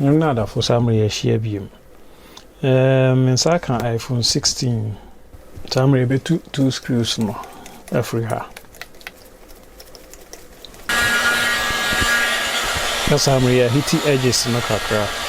Nada for summary share beam. In second iPhone 16. Summary be two screws no every ha. Summary hiti edges no kakra.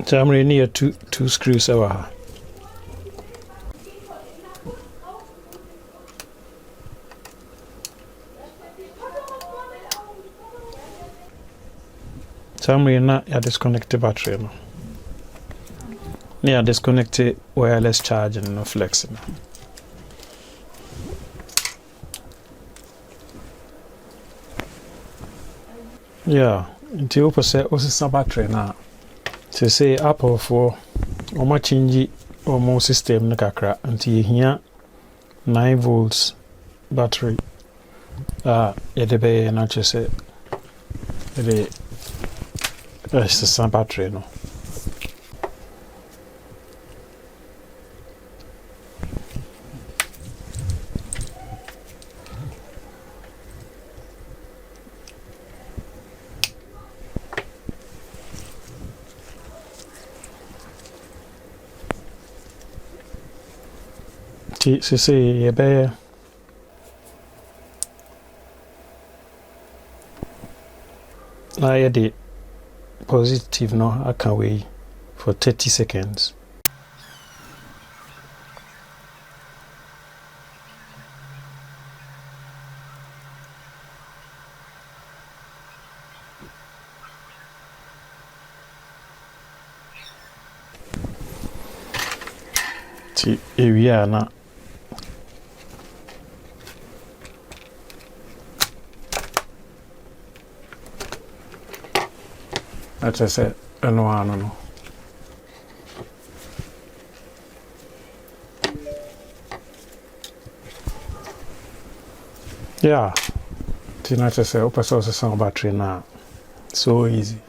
Summary near two screws over. Summary na ya disconnect the battery no. Near disconnect wireless charging no flexing. Yeah, until you say also battery na. To say Apple for oma change omo system na kakra until here 9 volts battery yede be na che say the some battery no see ye be na the positive no I can wait for 30 seconds. Here we are now. As I said, no. Yeah, as I said, open source sound battery now. So easy.